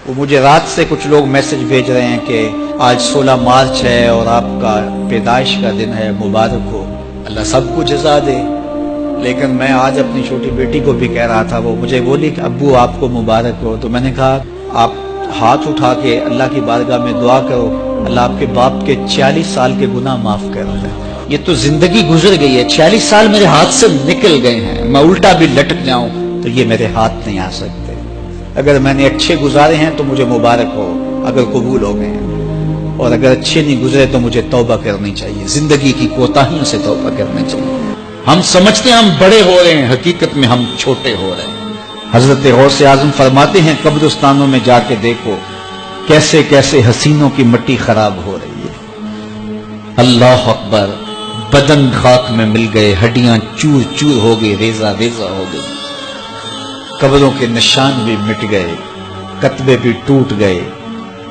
وہ مجھے رات سے کچھ لوگ میسج بھیج رہے ہیں کہ آج 16 مارچ ہے اور آپ کا پیدائش کا دن ہے، مبارک ہو، اللہ سب کو جزا دے۔ لیکن میں آج اپنی چھوٹی بیٹی کو بھی کہہ رہا تھا، وہ مجھے بولی کہ ابو آپ کو مبارک ہو، تو میں نے کہا آپ ہاتھ اٹھا کے اللہ کی بارگاہ میں دعا کرو، اللہ آپ کے باپ کے 46 سال کے گناہ معاف کر دے۔ یہ تو زندگی گزر گئی ہے، 46 سال میرے ہاتھ سے نکل گئے ہیں، میں الٹا بھی لٹک جاؤں تو یہ میرے ہاتھ نہیں آ سکتے۔ اگر میں نے اچھے گزارے ہیں تو مجھے مبارک ہو اگر قبول ہو گئے ہیں، اور اگر اچھے نہیں گزرے تو مجھے توبہ کرنی چاہیے، زندگی کی کوتاہیوں سے توبہ کرنی چاہیے۔ ہم سمجھتے ہیں ہم بڑے ہو رہے ہیں، حقیقت میں ہم چھوٹے ہو رہے ہیں۔ حضرت غوث اعظم فرماتے ہیں قبرستانوں میں جا کے دیکھو کیسے کیسے حسینوں کی مٹی خراب ہو رہی ہے۔ اللہ اکبر، بدن خاک میں مل گئے، ہڈیاں چور چور ہو گئی، ریزہ ریزہ ہو گئی، قبروں کے نشان بھی مٹ گئے، کتبے بھی ٹوٹ گئے،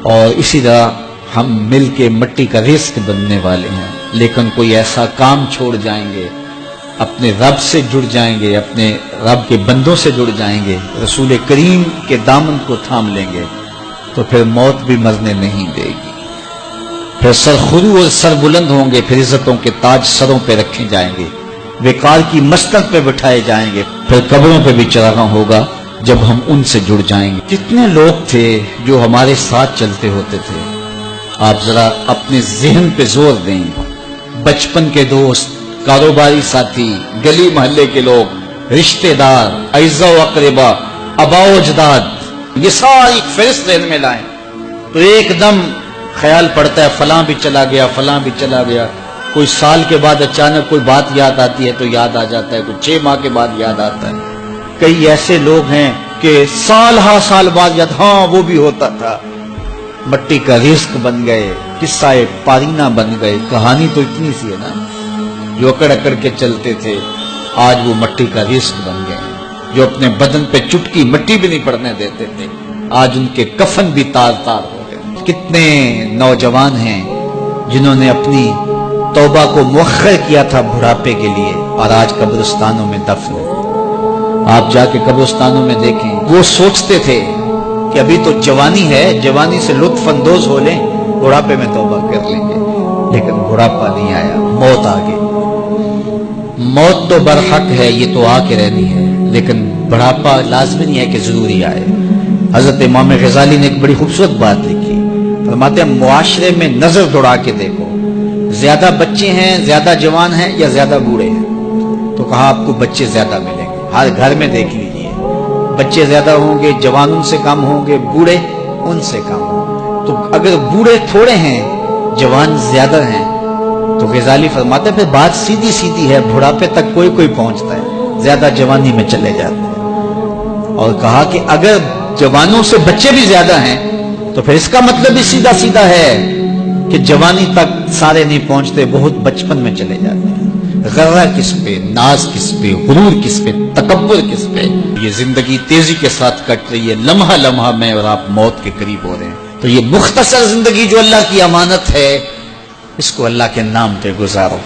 اور اسی طرح ہم مل کے مٹی کا رزق بننے والے ہیں۔ لیکن کوئی ایسا کام چھوڑ جائیں گے، اپنے رب سے جڑ جائیں گے، اپنے رب کے بندوں سے جڑ جائیں گے، رسول کریم کے دامن کو تھام لیں گے تو پھر موت بھی مرنے نہیں دے گی، پھر سر خرو اور سر بلند ہوں گے، پھر عزتوں کے تاج سروں پہ رکھے جائیں گے، وقار کی مسند پہ بٹھائے جائیں گے، پھر قبروں پہ بھی چراغاں ہوگا جب ہم ان سے جڑ جائیں گے۔ کتنے لوگ تھے جو ہمارے ساتھ چلتے ہوتے تھے، آپ ذرا اپنے ذہن پہ زور دیں، بچپن کے دوست، کاروباری ساتھی، گلی محلے کے لوگ، رشتہ دار، اعزاء و اقربا، آباء و اجداد، یہ ساری فہرست ذہن میں لائیں تو ایک دم خیال پڑتا ہے فلاں بھی چلا گیا، فلاں بھی چلا گیا۔ کوئی سال کے بعد اچانک کوئی بات یاد آتی ہے تو یاد آ جاتا ہے، کوئی 6 ماہ کے بعد یاد آتا ہے۔ کئی ایسے لوگ ہیں کہ سال ہا سال بعد یاد، ہاں وہ بھی ہوتا تھا۔ مٹی کا رزق بن گئے، قصہ پارینہ بن گئے۔ کہانی تو اتنی سی ہے نا، جو اکڑ اکڑ کے چلتے تھے آج وہ مٹی کا رزق بن گئے، جو اپنے بدن پہ چٹکی مٹی بھی نہیں پڑنے دیتے تھے آج ان کے کفن بھی تار تار ہو گئے۔ کتنے نوجوان ہیں جنہوں نے اپنی توبہ کو مؤخر کیا تھا بڑھاپے کے لیے، اور آج قبرستانوں میں دفن ہیں۔ آپ جا کے قبرستانوں میں دیکھیں، وہ سوچتے تھے کہ ابھی تو جوانی ہے، جوانی سے لطف اندوز ہو لیں، بڑھاپے میں توبہ کر لیں گے، لیکن بڑھاپا نہیں آیا، موت آ گئی۔ موت تو برحق ہے، یہ تو آ کے رہنی ہے، لیکن بڑھاپا لازمی نہیں ہے کہ ضروری آئے۔ حضرت امام غزالی نے ایک بڑی خوبصورت بات لکھی، فرماتے ہیں معاشرے میں نظر دوڑا کے دیکھو، زیادہ بچے ہیں، زیادہ جوان ہیں یا زیادہ بوڑھے ہیں؟ تو کہا آپ کو بچے زیادہ ملیں گے، ہر گھر میں دیکھ لیجئے، بچے زیادہ ہوں گے، جوان ان سے کم ہوں گے، بوڑھے ان سے کم ہوں گے۔ تو اگر بوڑھے تھوڑے ہیں، جوان زیادہ ہیں، تو غزالی فرماتے ہیں پھر بات سیدھی سیدھی ہے، بڑھاپے تک کوئی کوئی پہنچتا ہے، زیادہ جوانی میں چلے جاتے ہیں۔ اور کہا کہ اگر جوانوں سے بچے بھی زیادہ ہیں تو پھر اس کا مطلب بھی سیدھا سیدھا ہے کہ جوانی تک سارے نہیں پہنچتے، بہت بچپن میں چلے جاتے ہیں۔ غرہ کس پہ، ناز کس پہ، غرور کس پہ، تکبر کس پہ؟ یہ زندگی تیزی کے ساتھ کٹ رہی ہے، لمحہ لمحہ میں اور آپ موت کے قریب ہو رہے ہیں۔ تو یہ مختصر زندگی جو اللہ کی امانت ہے، اس کو اللہ کے نام پہ گزارو۔